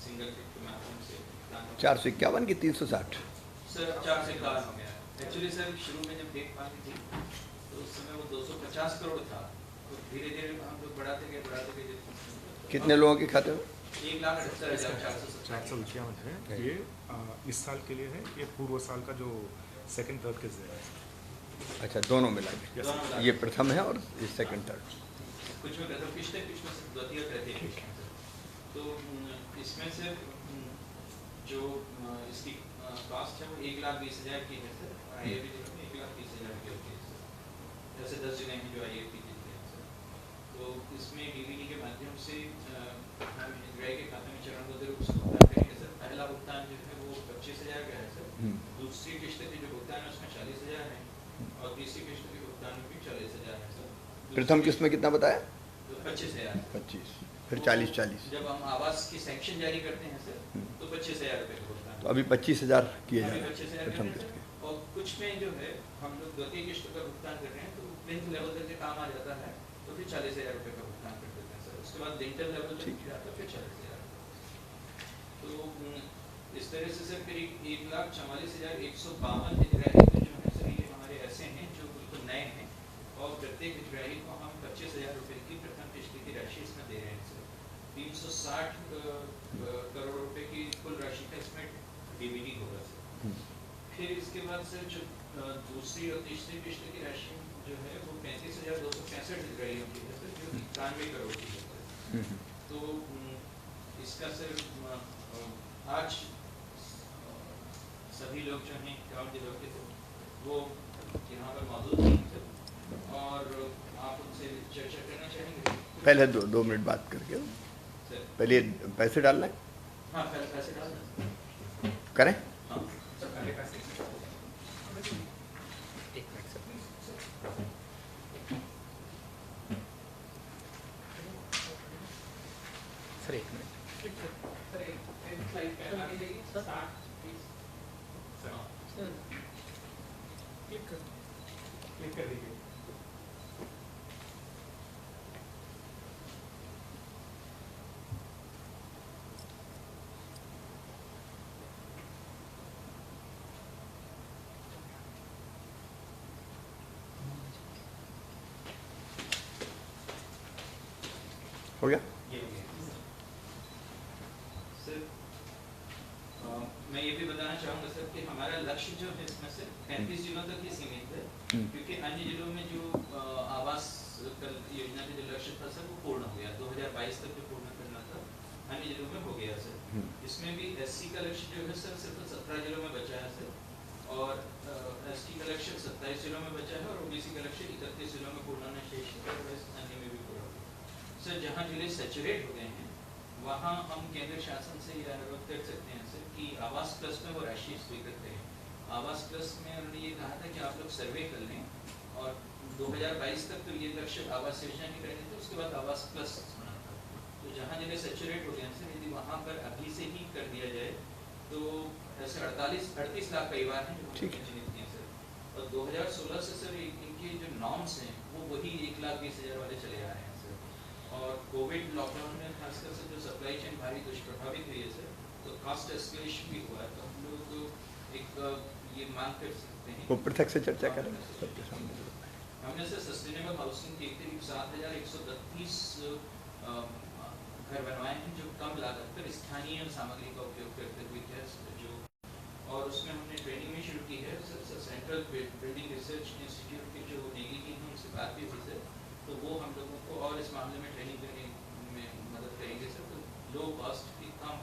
Single click के माध्यम से 451 की 360 सर 451 हो गया। एक्चुअली सर शुरू में जब देख पाती थी तो उस समय वो 250 करोड़ था, तो धीरे धीरे हम लोग बढ़ाते गए। कितने लोगों के खाते में? 1,78,457 है ये इस साल के लिए है, ये पूर्व साल का जो सेकंड थर्ड के है। अच्छा, दोनों मिला के ये प्रथम है और ये सेकंड थर्ड। कुछ में प्रथम किस्त है, कुछ में द्वितीय तृतीय किस्त है। तो इसमें से जो इसकी कॉस्ट है वो 1,20,000 की है सर, और IAP जिलों में 1,30,000 की होती है सर। जैसे 10 जिले हैं जो IAP जीते हैं सर, तो इसमें DBT के माध्यम से हम हितग्राही के खाते में चरणबद्ध रूप से भुगतान करेंगे सर। पहला भुगतान जो है वो 25,000 का है सर, दूसरी किस्त के जो भुगतान है उसमें 40,000 है, और तीसरी किस्त के भुगतान में भी 40,000 है सर। प्रथम किस्त में कितना बताया? 25,000। 25, फिर 40-40। जब हम आवास की सैंक्शन जारी करते हैं सर तो 25,000 रुपये का भुगतान। तो अभी 25,000 किए जा अभी रहे हैं 25,000 प्रथम कर रहे किस्त हैं के। सर, और कुछ में जो है हम लोग द्वितीय किस्त का भुगतान कर रहे हैं, तो प्लिंथ लेवल तक के काम आ जाता है तो फिर 40,000 रुपये का भुगतान कर देते हैं सर। उसके बाद लिंटर लेवल तक जाता है फिर 40,000। तो इस तरह से सर करीब 1,44,152 हितग्राही जो है सर, ये हमारे ऐसे हैं जो बिल्कुल नए हैं, और प्रत्येक हितग्राही को हम 25,000 रुपये की प्रथम किस्त की राशि इसमें दे रहे हैं सर। 360 करोड़ रुपए की कुल राशि का इसमें DBT होगा सर। फिर इसके बाद सर जो दूसरी और तीसरी किस्त की राशि जो है वो 35,265 हितग्राहियों की है सर, जो 91 करोड़ की है सर। तो इसका सर आज सभी लोग जो हैं ग्राउंड जिलों के थे वो यहाँ पर मौजूद हैं सर, और आप उनसे चर्चा करना चाहेंगे? पहले 2 मिनट बात करके पहले पैसे डालना है। हाँ, पहले पैसे डालना करें। हाँ सर, पहले पैसे। एक मिनट सर, सर एक मिनट। क्लिक कर दीजिए। हो गया? सर मैं ये भी बताना चाहूँगा सर कि हमारा लक्ष्य जो है इसमें से 35 जिलों तक ही सीमित है, क्योंकि अन्य जिलों में जो आवास योजना का जो लक्ष्य था सर वो पूर्ण हो गया। 2022 तक जो पूर्ण करना था अन्य जिलों में हो गया सर। इसमें भी SC का लक्ष्य जो है सर सिर्फ 17 जिलों में बचा है सर, और ST का लक्ष्य 27 जिलों में बचा है, और OBC का लक्ष्य 31 जिलों में पूर्ण होना शेष है, और अन्य में भी पूरा हो गया सर। जहाँ जिले सैचुरेट हो गए हैं वहाँ हम केंद्र शासन से ये अनुरोध कर सकते हैं सर कि आवास प्लस में वो राशि स्वीकृत करें। आवास प्लस में उन्होंने ये कहा था कि आप लोग सर्वे कर लें, और 2022 तक तो ये लक्ष्य आवास योजना की करने थे, उसके बाद आवास प्लस होना था। तो जहाँ जिले सैचुरेट हो गए हैं सर, यदि वहाँ पर अभी से ही कर दिया जाए तो ऐसे 38 लाख परिवार हैं जो चिन्हित किए सर, और 2016 से सर इनके जो नॉर्म्स हैं वो वही 1,20,000 वाले चले आ रहे हैं सर। और कोविड लॉकडाउन में खासकर से जो सप्लाई चेन भारी दुष्प्रभावित हुई है सर, तो कॉस्ट एस्केलेशन भी हुआ है। तो हम लोग एक ये मांग कर सकते हैं, वो पृथक से चर्चा करें सबके सामने। हमने सर सस्टेनेबल हाउसिंग के करीब 7,132 घर बनवाए हैं जो कम लागत पर स्थानीय सामग्री का उपयोग करते हुए जो, और उसमें हमने ट्रेनिंग भी शुरू की है sir. Central building research institute के जो नेगी की उनसे बात भी हुई सर, तो वो हम लोगों को और इस मामले में ट्रेनिंग करने में मदद करेंगे सर। तो लो कॉस्ट की कम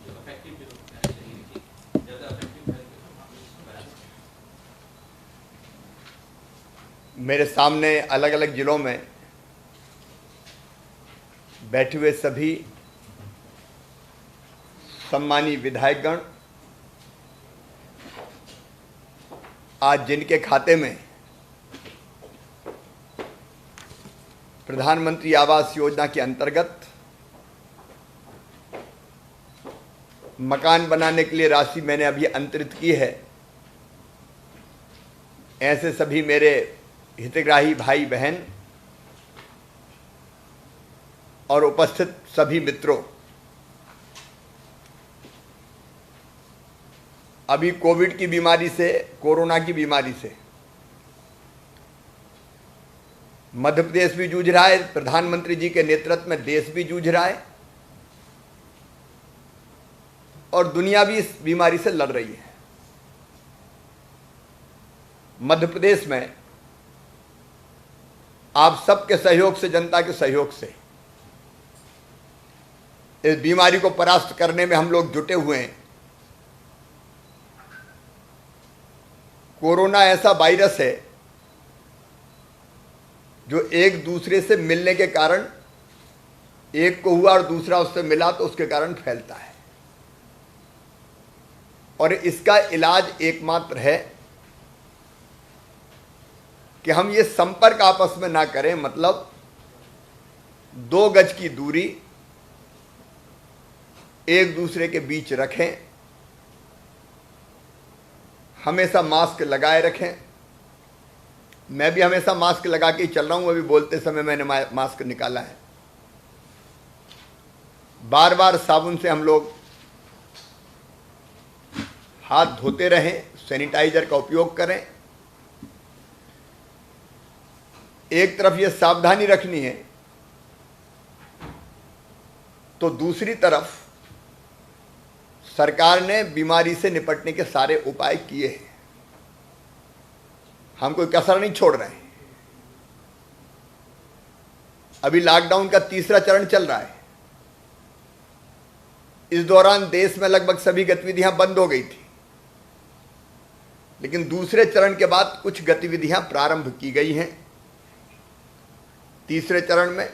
जो इफेक्टिव जो ज़्यादा इफेक्टिव है हम इसमें बना सकते हैं। मेरे सामने अलग अलग जिलों में बैठे हुए सभी सम्मानी विधायकगण आज जिनके खाते में प्रधानमंत्री आवास योजना के अंतर्गत मकान बनाने के लिए राशि मैंने अभी अंतरित की है, ऐसे सभी मेरे हितग्राही भाई बहन और उपस्थित सभी मित्रों, अभी कोविड की बीमारी से, कोरोना की बीमारी से मध्य प्रदेश भी जूझ रहा है, प्रधानमंत्री जी के नेतृत्व में देश भी जूझ रहा है और दुनिया भी इस बीमारी से लड़ रही है। मध्य प्रदेश में आप सबके सहयोग से, जनता के सहयोग से इस बीमारी को परास्त करने में हम लोग जुटे हुए हैं। कोरोना ऐसा वायरस है जो एक दूसरे से मिलने के कारण, एक को हुआ और दूसरा उससे मिला तो उसके कारण फैलता है और इसका इलाज एकमात्र है कि हम ये संपर्क आपस में ना करें, मतलब 2 गज की दूरी एक दूसरे के बीच रखें, हमेशा मास्क लगाए रखें। मैं भी हमेशा मास्क लगा के ही चल रहा हूं, अभी बोलते समय मैंने मास्क निकाला है। बार बार साबुन से हम लोग हाथ धोते रहें, सैनिटाइजर का उपयोग करें। एक तरफ ये सावधानी रखनी है तो दूसरी तरफ सरकार ने बीमारी से निपटने के सारे उपाय किए हैं, हम कोई कसर नहीं छोड़ रहे हैं। अभी लॉकडाउन का 3रा चरण चल रहा है। इस दौरान देश में लगभग सभी गतिविधियां बंद हो गई थी, लेकिन दूसरे चरण के बाद कुछ गतिविधियां प्रारंभ की गई हैं 3रे चरण में,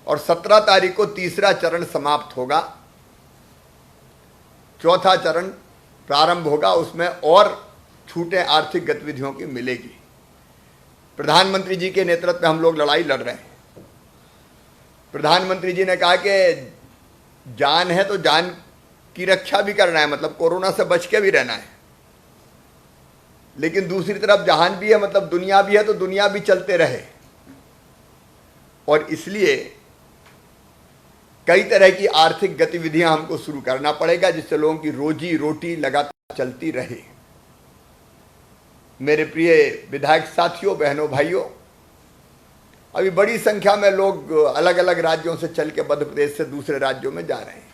और 17 तारीख को 3रा चरण समाप्त होगा, 4था चरण प्रारंभ होगा। उसमें और छूटें आर्थिक गतिविधियों की मिलेगी। प्रधानमंत्री जी के नेतृत्व में हम लोग लड़ाई लड़ रहे हैं। प्रधानमंत्री जी ने कहा कि जान है तो जान की रक्षा भी करना है, मतलब कोरोना से बच के भी रहना है, लेकिन दूसरी तरफ जहान भी है, मतलब दुनिया भी है, तो दुनिया भी चलते रहे। और इसलिए कई तरह की आर्थिक गतिविधियां हमको शुरू करना पड़ेगा जिससे लोगों की रोजी रोटी लगातार चलती रहे। मेरे प्रिय विधायक साथियों, बहनों, भाइयों, अभी बड़ी संख्या में लोग अलग अलग राज्यों से चल के मध्य प्रदेश से दूसरे राज्यों में जा रहे हैं।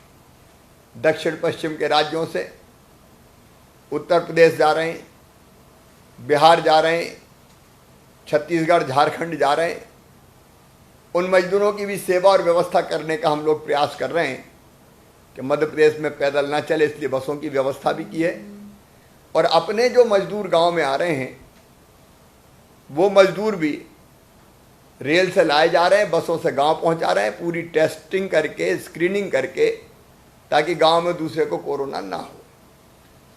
दक्षिण पश्चिम के राज्यों से उत्तर प्रदेश जा रहे हैं, बिहार जा रहे हैं, छत्तीसगढ़, झारखंड जा रहे हैं। उन मजदूरों की भी सेवा और व्यवस्था करने का हम लोग प्रयास कर रहे हैं कि मध्य प्रदेश में पैदल ना चले, इसलिए बसों की व्यवस्था भी की है। और अपने जो मजदूर गांव में आ रहे हैं वो मजदूर भी रेल से लाए जा रहे हैं, बसों से गांव पहुंचा रहे हैं, पूरी टेस्टिंग करके, स्क्रीनिंग करके, ताकि गांव में दूसरे को कोरोना ना हो।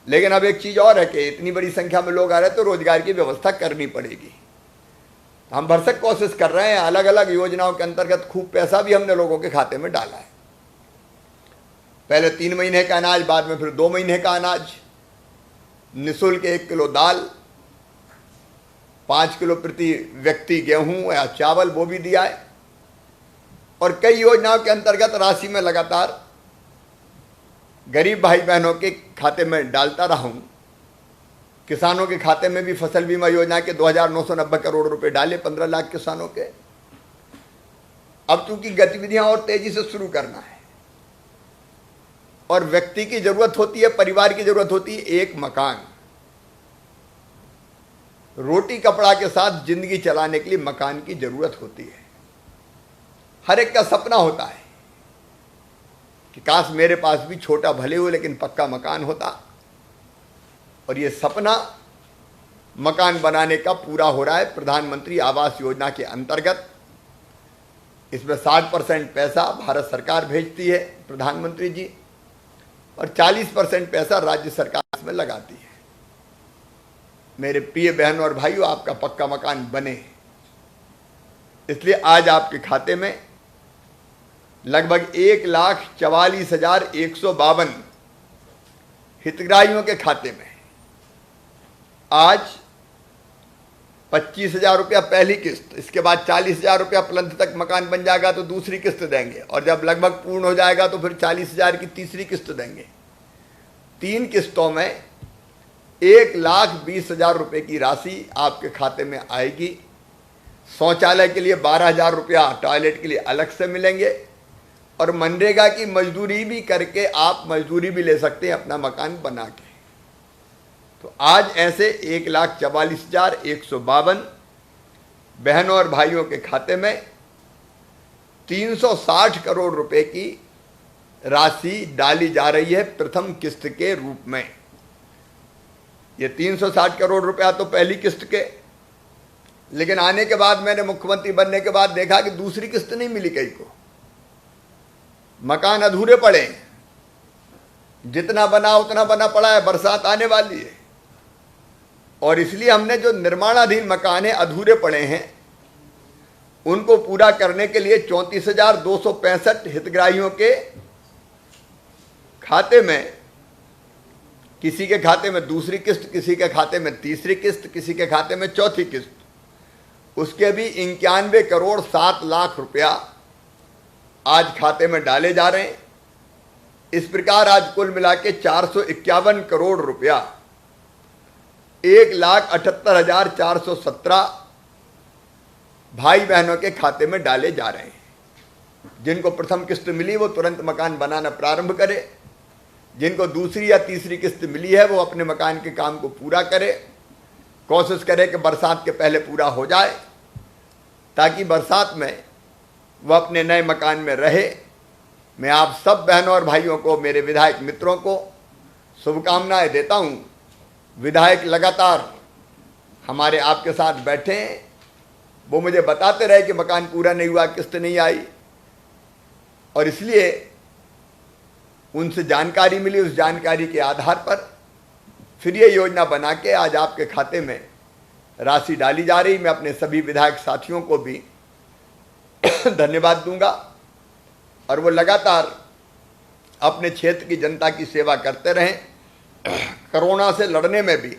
लेकिन अब एक चीज़ और है कि इतनी बड़ी संख्या में लोग आ रहे हैं तो रोजगार की व्यवस्था करनी पड़ेगी। हम भरसक कोशिश कर रहे हैं, अलग अलग योजनाओं के अंतर्गत खूब पैसा भी हमने लोगों के खाते में डाला है। पहले 3 महीने का अनाज, बाद में फिर 2 महीने का अनाज, निःशुल्क 1 किलो दाल, 5 किलो प्रति व्यक्ति गेहूं या चावल, वो भी दिया है। और कई योजनाओं के अंतर्गत राशि में लगातार गरीब भाई बहनों के खाते में डालता रहा हूं। किसानों के खाते में भी फसल बीमा योजना के 2,990 करोड़ रुपए डाले 15 लाख किसानों के। अब चूंकि गतिविधियां और तेजी से शुरू करना है और व्यक्ति की जरूरत होती है, परिवार की जरूरत होती है एक मकान, रोटी कपड़ा के साथ जिंदगी चलाने के लिए मकान की जरूरत होती है। हर एक का सपना होता है कि काश मेरे पास भी छोटा भले हो लेकिन पक्का मकान होता, और ये सपना मकान बनाने का पूरा हो रहा है प्रधानमंत्री आवास योजना के अंतर्गत। इसमें 60% पैसा भारत सरकार भेजती है प्रधानमंत्री जी, और 40% पैसा राज्य सरकार इसमें लगाती है। मेरे प्रिय बहनों और भाइयों, आपका पक्का मकान बने, इसलिए आज आपके खाते में लगभग 1,44,152 हितग्राहियों के खाते में आज 25,000 रुपया पहली किस्त, इसके बाद 40,000 रुपया प्लंथ तक मकान बन जाएगा तो दूसरी किस्त देंगे, और जब लगभग पूर्ण हो जाएगा तो फिर 40,000 की तीसरी किस्त देंगे। 3 किस्तों में 1,20,000 रुपये की राशि आपके खाते में आएगी। शौचालय के लिए 12,000 रुपया टॉयलेट के लिए अलग से मिलेंगे, और मनरेगा की मजदूरी भी करके आप मजदूरी भी ले सकते हैं अपना मकान बना के। तो आज ऐसे 1,44,152 बहनों और भाइयों के खाते में 360 करोड़ रुपए की राशि डाली जा रही है प्रथम किस्त के रूप में। ये 360 करोड़ रुपया तो पहली किस्त के, लेकिन आने के बाद मैंने मुख्यमंत्री बनने के बाद देखा कि दूसरी किस्त नहीं मिली कई को, मकान अधूरे पड़े हैं, जितना बना उतना बना पड़ा है, बरसात आने वाली है। और इसलिए हमने जो निर्माणाधीन मकान है अधूरे पड़े हैं उनको पूरा करने के लिए 34,265 हितग्राहियों के खाते में, किसी के खाते में दूसरी किस्त, किसी के खाते में तीसरी किस्त, किसी के खाते में चौथी किस्त, उसके भी 91 करोड़ 7 लाख रुपया आज खाते में डाले जा रहे हैं। इस प्रकार आज कुल मिला के 451 करोड़ रुपया 1,78,417 भाई बहनों के खाते में डाले जा रहे हैं। जिनको प्रथम किस्त मिली वो तुरंत मकान बनाना प्रारंभ करे, जिनको दूसरी या तीसरी किस्त मिली है वो अपने मकान के काम को पूरा करे, कोशिश करे कि बरसात के पहले पूरा हो जाए, ताकि बरसात में वह अपने नए मकान में रहे। मैं आप सब बहनों और भाइयों को, मेरे विधायक मित्रों को शुभकामनाएं देता हूं। विधायक लगातार हमारे आपके साथ बैठे हैं, वो मुझे बताते रहे कि मकान पूरा नहीं हुआ, किस्त नहीं आई, और इसलिए उनसे जानकारी मिली। उस जानकारी के आधार पर फिर ये योजना बना के आज आपके खाते में राशि डाली जा रही। मैं अपने सभी विधायक साथियों को भी धन्यवाद दूंगा, और वो लगातार अपने क्षेत्र की जनता की सेवा करते रहें। कोरोना से लड़ने में भी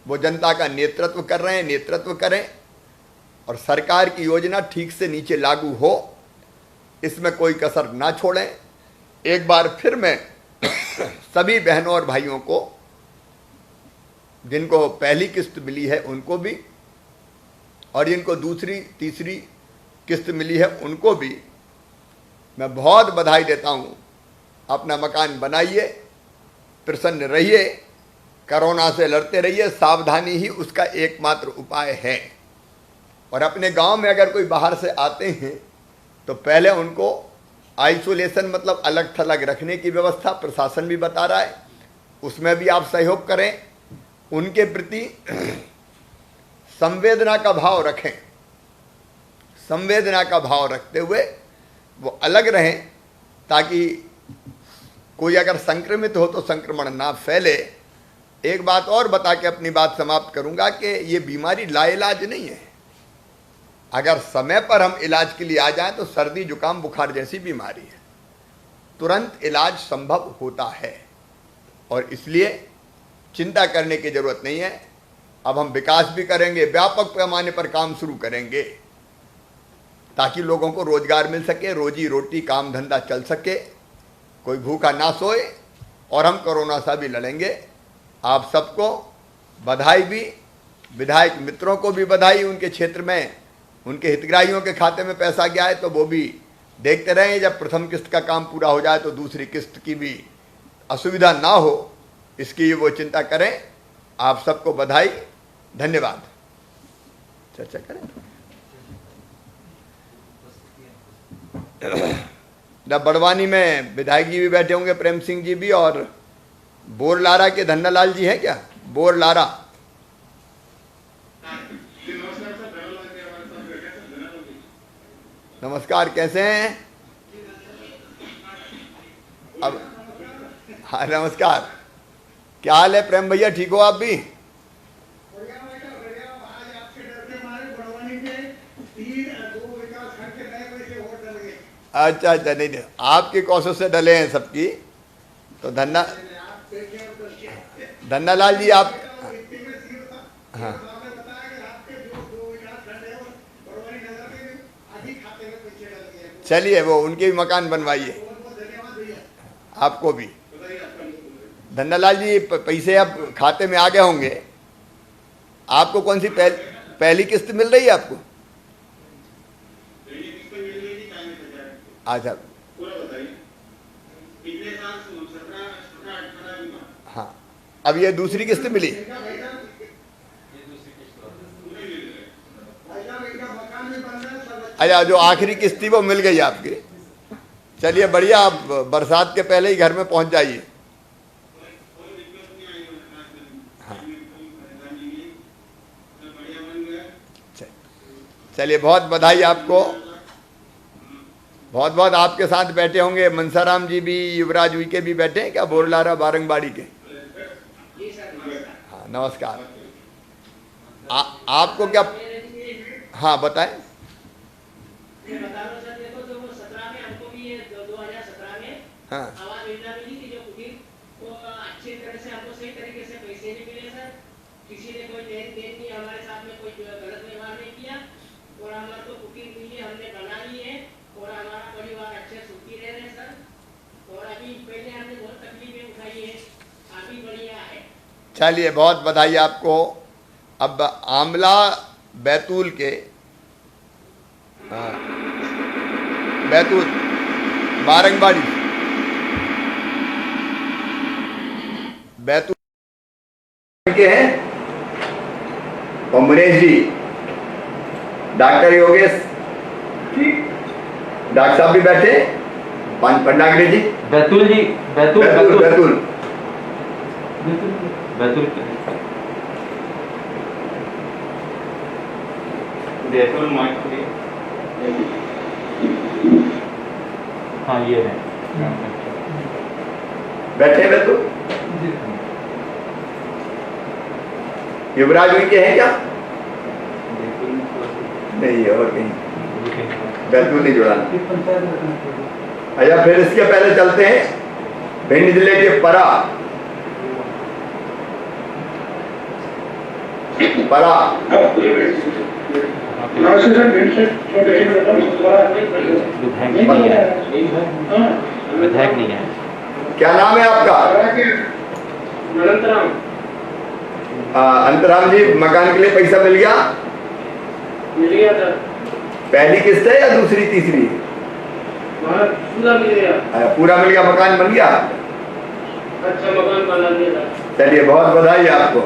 वो जनता का नेतृत्व कर रहे हैं, नेतृत्व करें, और सरकार की योजना ठीक से नीचे लागू हो, इसमें कोई कसर ना छोड़ें। एक बार फिर मैं सभी बहनों और भाइयों को, जिनको पहली किस्त मिली है उनको भी, और जिनको दूसरी तीसरी किस्त मिली है उनको भी मैं बहुत बधाई देता हूं। अपना मकान बनाइए, प्रसन्न रहिए, कोरोना से लड़ते रहिए, सावधानी ही उसका एकमात्र उपाय है। और अपने गांव में अगर कोई बाहर से आते हैं तो पहले उनको आइसोलेशन मतलब अलग थलग रखने की व्यवस्था प्रशासन भी बता रहा है, उसमें भी आप सहयोग करें। उनके प्रति संवेदना का भाव रखें, संवेदना का भाव रखते हुए वो अलग रहें, ताकि कोई अगर संक्रमित हो तो संक्रमण ना फैले। एक बात और बता के अपनी बात समाप्त करूंगा कि ये बीमारी लाइलाज नहीं है। अगर समय पर हम इलाज के लिए आ जाएं तो सर्दी जुकाम बुखार जैसी बीमारी है, तुरंत इलाज संभव होता है, और इसलिए चिंता करने की जरूरत नहीं है। अब हम विकास भी करेंगे, व्यापक पैमाने पर काम शुरू करेंगे, ताकि लोगों को रोजगार मिल सके, रोजी रोटी काम धंधा चल सके, कोई भूखा ना सोए, और हम कोरोना से भी लड़ेंगे। आप सबको बधाई भी, विधायक मित्रों को भी बधाई। उनके क्षेत्र में उनके हितग्राहियों के खाते में पैसा गया है तो वो भी देखते रहें। जब प्रथम किस्त का काम पूरा हो जाए तो दूसरी किस्त की भी असुविधा ना हो, इसकी वो चिंता करें। आप सबको बधाई, धन्यवाद। चर्चा करें। बड़वानी में विधायक जी भी बैठे होंगे, प्रेम सिंह जी भी, और बोरलारा के धन्नालाल जी हैं क्या? बोरलारा, नमस्कार, कैसे हैं? अब हाँ नमस्कार, क्या हाल है प्रेम भैया, ठीक हो आप भी? अच्छा अच्छा, नहीं आपकी कोशिश से डले हैं सबकी। तो धन्नालाल जी आप, हाँ चलिए, वो उनके भी मकान बनवाइए, आपको भी धन्नालाल जी, पैसे अब खाते में आ गए होंगे। आपको कौन सी पहली किस्त मिल रही है आपको? अच्छा, हाँ, अब ये दूसरी किस्त मिली। अच्छा, जो आखिरी किस्त थी वो मिल गई आपकी। चलिए बढ़िया, आप बरसात के पहले ही घर में पहुंच जाइए। हाँ, चलिए, बहुत बधाई आपको। बहुत बहुत आपके साथ बैठे होंगे मनसाराम जी भी, युवराज उइके भी बैठे हैं क्या, बोरलारा बारंगबाड़ी के? हाँ, नमस्कार। आपको क्या, हाँ बताएं। हाँ, आवास योजना मिली कि जो कुटीर को अच्छी तरह से हमको सही तरीके से पैसे नहीं मिले सर। किसी ने कोई लेन देन नहीं, हमारे साथ में कोई गलत व्यवहार नहीं किया और हमारे को कुटीर मिली, हमने बना ली है और हमारा परिवार अच्छे सुखी रह रहे हैं सर। और अभी पहले हमने बहुत तकलीफें उठाई है, अभी बढ़िया है। चलिए, बहुत बधाई आपको। अब आमला बैतूल के, बैतूल बारंगबाड़ी, बैतूल के हैं और मुनेश जी, डॉक्टर योगेश, डॉक्टर साहब भी बैठे, पंडागरे जी, बैतूल जी, बैतूल बैतूल बैतूल बैतूल बैतूल हाँ ये है बैठे बैतूल। युवराज उनके हैं क्या? नहीं है, और कहीं बैतूल नहीं जुड़ा। अच्छा, फिर इसके पहले चलते हैं भिंड जिले के परा विधायक नहीं है। क्या नाम है आपका? अंतराम जी, मकान के लिए पैसा मिल गया? मिल गया सर। पहली किस्त है या दूसरी तीसरी? पूरा मिल गया। पूरा मिल गया, मकान बन गया। अच्छा मकान बना दिया। चलिए, बहुत बधाई आपको।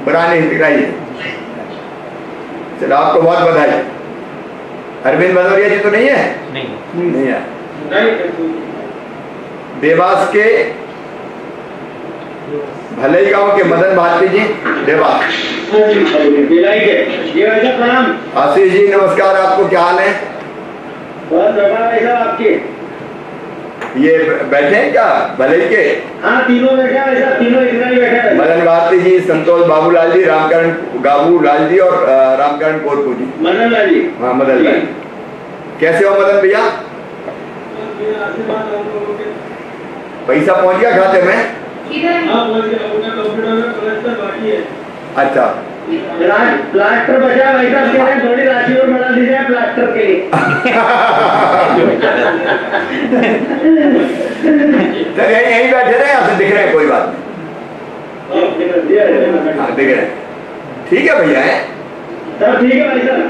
पुराने ही दिखाइए। चलो, आपको बहुत बधाई। अरविंद भदौरिया जी तो नहीं है? नहीं है। देवास के भले गांव के मदन भारती जी, देवास। आशीष जी, नमस्कार, आपको क्या हाल है? आपके ये बैठे हैं क्या भले के? हाँ, तीनों बैठे हैं, तीनों इतना ही बैठे हैं। मदन भारती जी, संतोष बाबूलाल जी, रामकरण बाबूलाल जी और रामकरण कोरपू जी। मदन लाल जी। हाँ, मदन लाल। कैसे हो मदन भैया? पैसा पहुंच गया खाते में? अच्छा, प्लास्टर बचा भाई साहब, कह रहे हैं थोड़ी राशि और बढ़ा दी जाए प्लास्टर के लिए। चलिए, यहीं बैठे रहे, यहाँ से दिख रहे हैं, कोई बात नहीं। हाँ, दिख रहे हैं। ठीक है भैया, है सब ठीक है भाई साहब।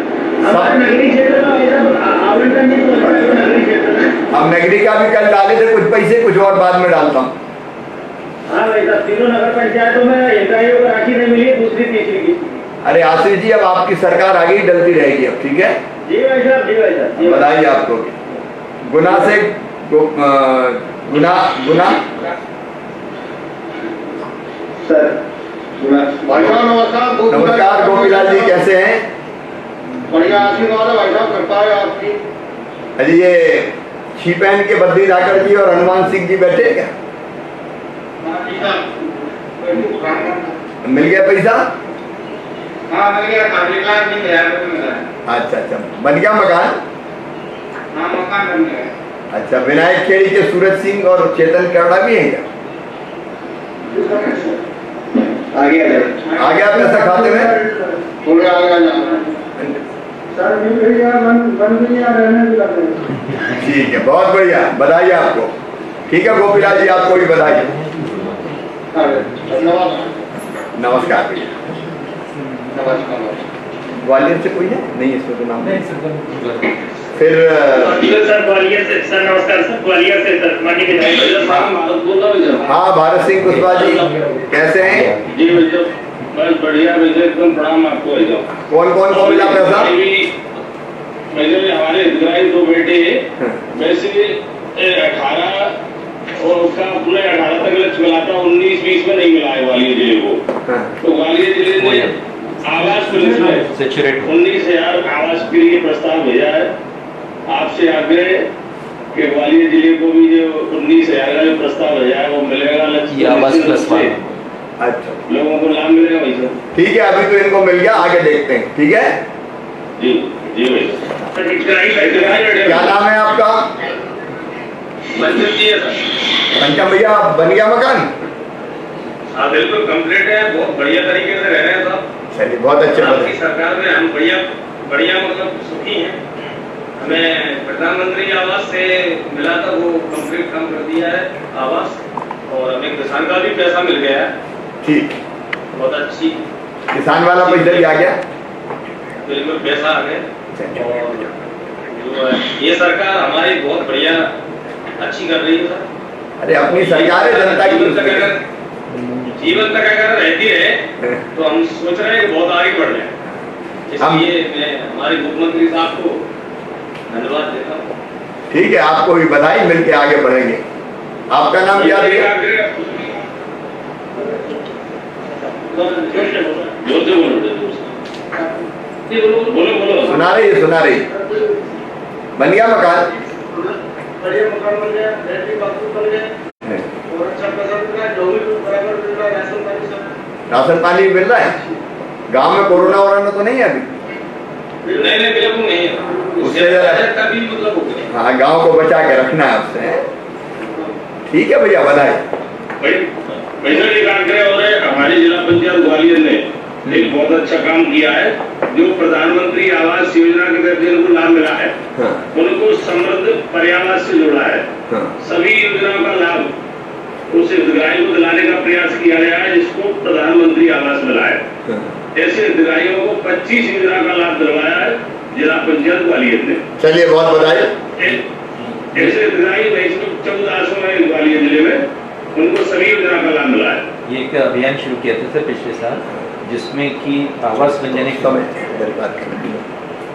हमारे नगरी क्षेत्र में भाई साहब आवंटन नहीं पहुंचा नगरी क्षेत्र में। हम नगरी का भी कल डाले थे कुछ पैसे, कुछ और बाद में डालता हूँ। हाँ भाई साहब, तीनों नगर पंचायतों में इकाइयों को राशि नहीं मिली, दूसरी तीसरी की। अरे आशीष जी, अब आपकी सरकार आगे ही डलती रहेगी अब, ठीक है? जी भाई साहब, जी भाई साहब, बधाई आपको। गुना से गुना सर। नमस्कार गोपीलाल जी, कैसे हैं? बढ़िया, आशीर्वाद है भाई साहब, कृपा है आपकी। अरे ये छिपैन के बद्री धाकर जी और हनुमान सिंह जी बैठे क्या? मिल गया पैसा? हाँ मिल गया, 1,00,000 रुपये मिला है। अच्छा अच्छा, बन गया मकान? हाँ मकान बन गया। अच्छा, विनायक खेड़ी के सूरज सिंह और चेतन करड़ा भी है क्या? आ गया पैसा खाते में? पूरा आ गया सर, मिल गया, बन गया, रहने भी लगे। ठीक है, बहुत बढ़िया, बधाई आपको। ठीक है गोपीलाल जी, आपको भी बधाई। नमस्कार भैया। ग्वालियर से कोई है? नहीं, इसमें तो नाम नहीं। फिर सर ग्वालियर से सर, नमस्कार सर, ग्वालियर से सर, माटी के हाँ, भारत सिंह कुशवाहा जी कैसे हैं? जी भैया, बस बढ़िया भैया, एकदम प्रणाम आपको भैया। कौन कौन को मिला पैसा? भैया हमारे हितग्राही 2 बेटे वैसे 18 और उसका पूरे 18 तक लक्ष्य मिला था, 19-20 में नहीं मिला है ग्वालियर जिले को। तो ग्वालियर जिले ने आवास पुलिस में 19,000 आवास के लिए प्रस्ताव भेजा है। आपसे आग्रह कि ग्वालियर जिले को भी जो 19,000 का जो प्रस्ताव भेजा है वो मिलेगा लक्ष्य आवास प्लस वाले। अच्छा, लोगों को लाभ मिलेगा भाई साहब। ठीक है, अभी तो इनको मिल गया, आगे देखते हैं। ठीक है, जी जी भाई। क्या नाम है आपका? मंजिल जी है सर। पंचम भैया, बन गया मकान? हाँ बिल्कुल कंप्लीट है, बहुत बढ़िया तरीके से रह रहे हैं साहब। चलिए, बहुत अच्छे आपकी सरकार में हम बढ़िया मतलब सुखी हैं। हमें प्रधानमंत्री आवास से मिला था, वो कंप्लीट काम कर दिया है आवास, और हमें किसान का भी पैसा मिल गया है। ठीक, बहुत अच्छी किसान वाला पैसा भी आ गया? बिल्कुल पैसा आ गया। और जो है ये सरकार हमारी बहुत बढ़िया अच्छी कर रही है सर। अरे अपनी सरकार है, जनता की। जीवन तक अगर रहती है तो हम सोच रहे हैं कि बहुत आगे बढ़ जाए। इसलिए मैं हमारे मुख्यमंत्री साहब को धन्यवाद देता हूँ। ठीक है, आपको भी बधाई, मिलके आगे बढ़ेंगे। आपका नाम क्या है? बोलो। सुना रही। बन गया मकान? बढ़िया मकान बन गया, लैट्रिन बाथरूम बन गए और अच्छा पैसा मिल रहा है, जो भी बराबर मिल रहा है, राशन पानी सब। राशन पानी मिल रहा है? गांव में कोरोना वोरोना तो नहीं है अभी? नहीं बिल्कुल नहीं है। उससे का भी मतलब हो गया। हाँ, गांव को बचा के रखना है आपसे। ठीक है भैया, बधाई। भैया एक आग्रह हो रहा है, हमारी जिला पंचायत ग्वालियर ने एक बहुत अच्छा काम किया है। जो प्रधानमंत्री आवास योजना के तहत जिनको लाभ मिला है, उनको समृद्ध पर्यावास से जोड़ा है। सभी योजनाओं का लाभ उस हितग्राही को दिलाने का प्रयास किया गया है जिसको प्रधानमंत्री आवास मिला है। ऐसे हितग्राहियों को 25 योजना का लाभ दिलवाया है जिला पंचायत ग्वालियर ने। चलिए, बहुत बधाई। ऐसे हितग्राही 1400 है ग्वालियर जिले में, उनको सभी योजना का लाभ मिला है। ये एक अभियान शुरू किया था सर पिछले साल, जिसमें कि आवास बन जाने के समय।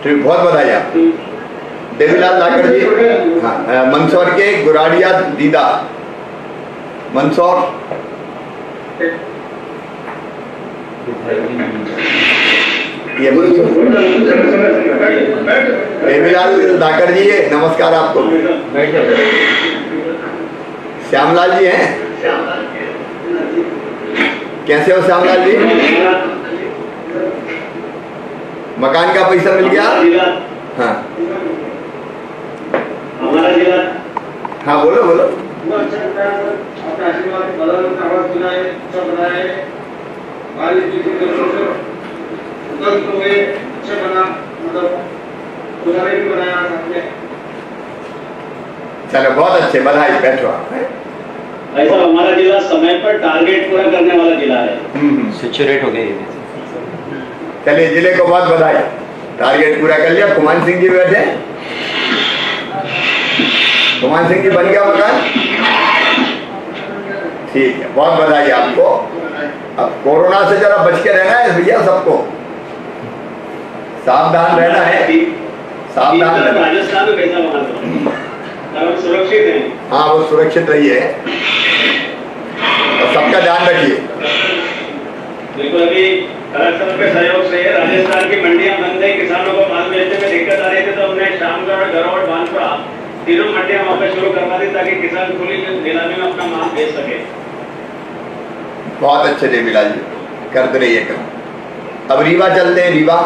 ठीक, बहुत बधाई आपको। देवीलाल लाकर जी, हाँ, मंदसौर के गुराड़िया दीदा, मंदसौर। ये देवीलाल धाकर जी, नमस्कार आपको। श्यामलाल जी हैं? कैसे हो श्यामलाल जी? मकान का पैसा मिल गया? हाँ हमारा जिला हाँ, बोलो। आशीर्वाद बनाए सब बनाए, अच्छे बना, मतलब भी बनाया आपने। चलो, बहुत अच्छे, बधाई। बैठो आप। ऐसा हमारा जिला समय पर टारगेट पूरा करने वाला जिला है। सेचुरेट हो गए ये। चलिए, जिले को बहुत बधाई, टारगेट पूरा कर लिया। कुमान सिंह जी बैठे। कुमान सिंह जी, बन गया मकान? ठीक है, बहुत बधाई आपको। अब कोरोना से जरा बच के रहना है भैया, सबको सावधान रहना है, सावधान रहना। राजस्थान में कैसा वहां सुरक्षित है? हाँ, वो सुरक्षित रहिए और सबका ध्यान रखिए। बिल्कुल, अभी कलेक्टर के सहयोग से राजस्थान की मंडियां बंद है, किसानों को माल बेचने में दिक्कत आ रही थी, तो हमने शामगढ़, गरौड़, बांसुरा तीनों मंडियां वहां पे शुरू करवा दी ताकि किसान खुली नीलामी में अपना माल बेच सके। बहुत अच्छे देवीलाल जी, करते रहिए काम। अब रीवा चलते हैं। रीवा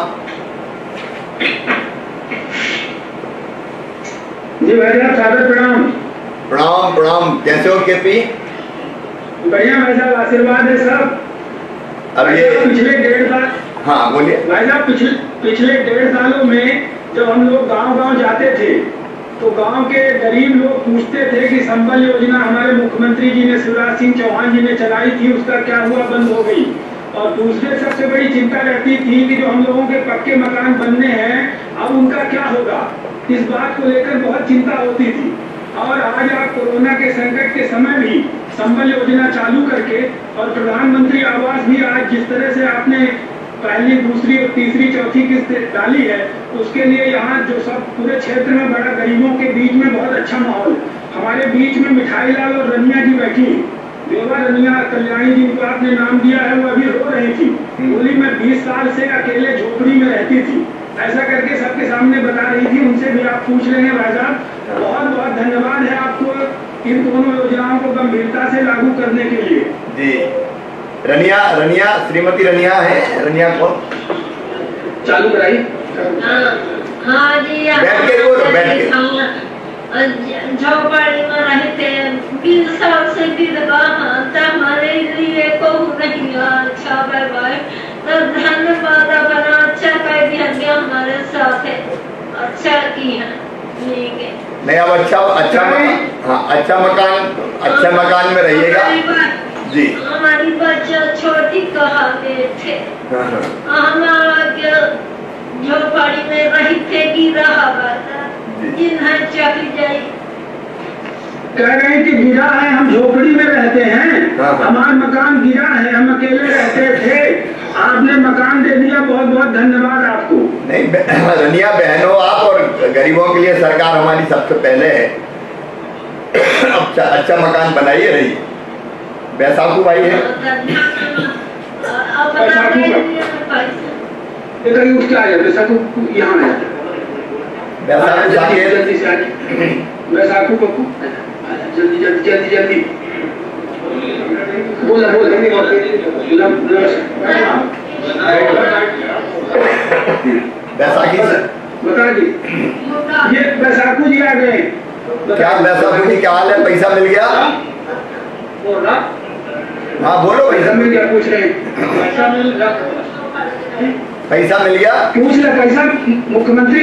जी भैया, सादर प्रणाम। प्रणाम। कैसे हो केपी? बढ़िया भाई साहब, आशीर्वाद है सब। अब ये पिछले 1.5 साल, हाँ बोलिए भाई साहब, पिछले 1.5 सालों में जब हम लोग गांव जाते थे तो गांव के गरीब लोग पूछते थे कि संबल योजना हमारे मुख्यमंत्री जी ने, शिवराज सिंह चौहान जी ने चलाई थी, उसका क्या हुआ, बंद हो गई। और दूसरे सबसे बड़ी चिंता रहती थी कि जो हम लोगों के पक्के मकान बनने हैं अब उनका क्या होगा, इस बात को लेकर बहुत चिंता होती थी। और आज आप कोरोना के संकट के समय भी संबल योजना चालू करके और प्रधानमंत्री आवास भी आज जिस तरह से आपने पहली, दूसरी और तीसरी, चौथी किस्त डाली है, उसके लिए यहाँ जो सब पूरे क्षेत्र में बड़ा गरीबों के बीच में बहुत अच्छा माहौल। हमारे बीच में मिठाई लाल और रनिया जी बैठी, देवा रनिया कल्याणी जिनको आपने नाम दिया है, वो अभी रो रही थी, बोली मैं 20 साल से अकेले झोपड़ी में रहती थी, ऐसा करके सबके सामने बता रही थी। उनसे भी आप पूछ लेंगे भाई साहब। बहुत बहुत धन्यवाद है आपको इन दोनों योजनाओं को गंभीरता से लागू करने के लिए। जी रनिया श्रीमती रनिया है, रनिया को चालू कराई। हाँ जी, बैठ के बोलो, बैठ के। झोपड़ी में रहते 20 साल से विधवा हमारे लिए कहूँ नहीं अच्छा भाई, तो धन्यवाद अपना अच्छा कर दिया हमारे साथ है, अच्छा की है नहीं। अब अच्छा मकान में रहिएगा जी। हमारी बच्चा छोटी कहा गए थे, हमारा झोपड़ी में रही थे कि रहा जिन्हें चक जाई कह रहे हैं कि गिरा है, हम झोपड़ी में रहते हैं, हमारा मकान गिरा है, हम अकेले रहते थे, आपने मकान दे दिया, बहुत बहुत धन्यवाद आपको। नहीं रनिया बहनों, आप और गरीबों के लिए सरकार हमारी सबसे पहले है। अच्छा मकान बनाइए, रहिए। बैसाखू भाई है, उठ के आ जाए, बैसाखू यहाँ आ जाए, जल्दी से आ जाए, बैसाखू को जल्दी जल्दी जल्दी जल्दी बोला बैसाखी से बता दी, ये बैसाखू जी आ गए। क्या बैसाखू जी क्या हाल है, पैसा मिल गया? हाँ बोलो, पैसा मिल गया, पूछ रहे पैसा मिल गया, पैसा मिल गया, पूछ ले पैसा मुख्यमंत्री।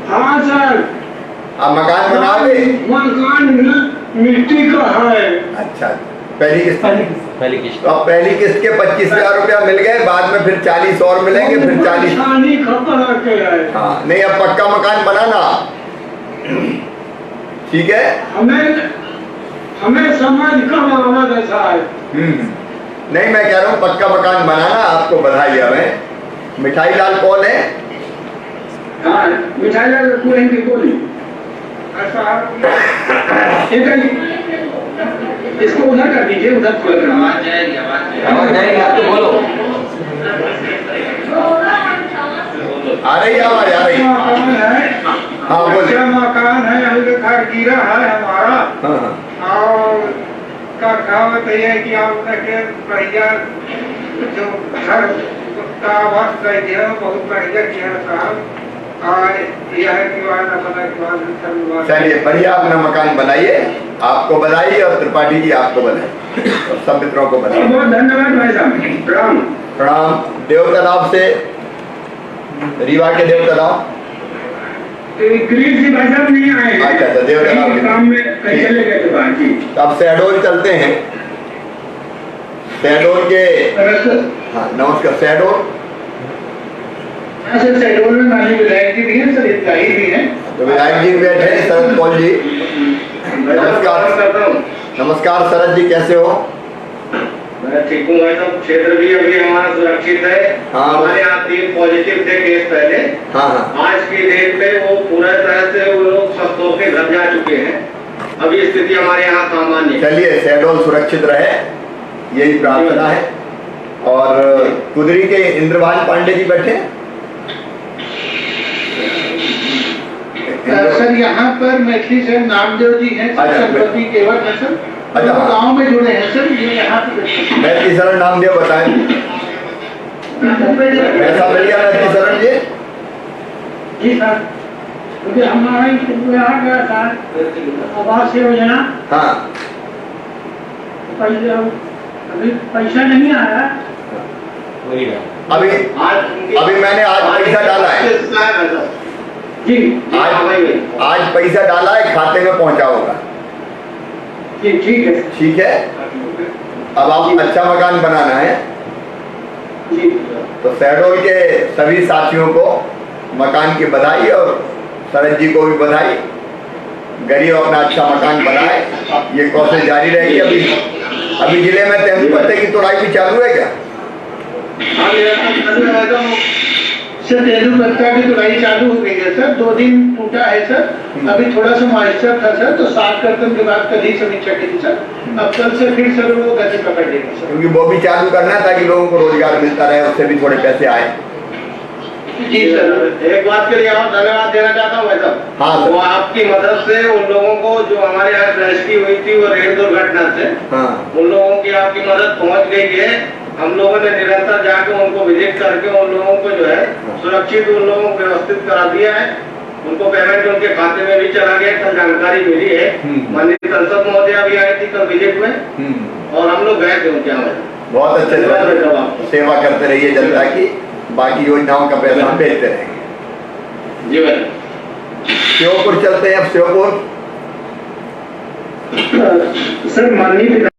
हाँ सर, अब मकान बनाओगे? मकान मिट्टी का है। अच्छा, पहली किस्त तो अब पहली किस्त के 25,000 रुपया मिल गए, बाद में फिर 40 और मिलेंगे, फिर 40। हाँ नहीं, अब पक्का मकान बनाना, ठीक है? हमें समझ कम आना ऐसा है। नहीं, मैं कह रहा हूँ पक्का मकान बनाना, आपको बधाई हमें। मिठाई लाल कौन है? हाँ, मिठाई लाल की बोली। इसको उधर कर दीजिए, उधर खोल कर। आवाज जाएगी, आप तो बोलो। आ रही आवाज, आ रही। हाँ बोलिए। मकान है, घर गिरा है हमारा, और का काम है कि आप बढ़िया जो घर का आवास कर दिया, बहुत बढ़िया किया साहब। चलिए बढ़िया, अपना मकान बनाइए। आपको बधाई, और त्रिपाठी जी आपको बधाई, और सब मित्रों को बधाई। बहुत धन्यवाद भाई साहब, प्रणाम। प्रणाम। देव तालाब से, रीवा के देव तालाब गिरीश जी भाई साहब नहीं आए। अच्छा, देव तालाब काम में कहीं चले गए थे बाहर जी। अब शहडोल चलते हैं। शहडोल के, हाँ नमस्कार। शहडोल शहडोल में माननीय विधायक जी भी हैं, सर हितग्राही भी हैं, तो विधायक जी बैठे हैं, शरद कौल जी। नमस्कार। नमस्कार शरद जी, कैसे हो? मैं ठीक हूँ भाई साहब, क्षेत्र भी अभी हमारा सुरक्षित है। हाँ, हमारे यहाँ 3 पॉजिटिव थे केस पहले। हाँ। आज की डेट में वो पूरा तरह से वो लोग स्वस्थ होकर घर जा चुके हैं। अभी स्थिति हमारे यहाँ सामान्य। चलिए, शहडोल सुरक्षित रहे, यही प्रार्थना है। और कुदरी के इंद्रभान पांडे जी बैठे। सर यहाँ पर मैथिली से नामदेव जी हैं, सरस्वती केवट है सर, अच्छा गाँव में जुड़े हैं सर, ये यहाँ पे मैथिली शरण नामदेव बताएं। पैसा मिल गया मैथिली शरण जी? जी सर, मुझे हमारे यहाँ गया था आवास योजना। हाँ, अभी पैसा नहीं आया। अभी मैंने आज पैसा डाला है। जी आज पैसा डाला है, खाते में पहुंचा होगा। जी ठीक है। ठीक है, अब आप अच्छा मकान बनाना है जी तो शहडोल के सभी साथियों को मकान की बधाई और शरद जी को भी बधाई। गरीब अपना अच्छा मकान बनाए, ये कोशिश जारी रहेगी। अभी जिले में तेंदू पत्ते की तोड़ाई भी चालू है क्या? सर तेंदू पत्ता की तोड़ाई चालू हो गई है सर, 2 दिन टूटा है सर। अभी थोड़ा सा मॉइस्चर था सर, तो 7 कर्तन के बाद कल ही समीक्षा की थी सर। अब कल से फिर सर वो गति पकड़ लेंगे सर, क्योंकि वो भी चालू करना है ताकि लोगों को रोजगार मिलता रहे, उससे भी थोड़े पैसे आए। जी सर। एक बात के लिए और धन्यवाद देना चाहता हूँ भाई साहब। हाँ वो आपकी मदद से उन लोगों को जो हमारे यहाँ दृष्टि हुई थी वो रेल दुर्घटना से, हाँ उन लोगों की आपकी मदद पहुँच गई है। हम लोगों ने निरंतर जाके उनको विजिट करके उन लोगों को जो है सुरक्षित उन लोगों को व्यवस्थित करा दिया है। उनको पेमेंट उनके खाते में भी चला गया, कल जानकारी मिली है। माननीय संसद महोदया भी आई थी कल विजिट में और हम लोग गए थे उनके यहाँ। बहुत अच्छे से सेवा करते रहिए जनता की, बाकी योजनाओं का पैसा हम भेजते रहेंगे। जी भाई। श्योपुर चलते हैं। अब श्योपुर सर माननीय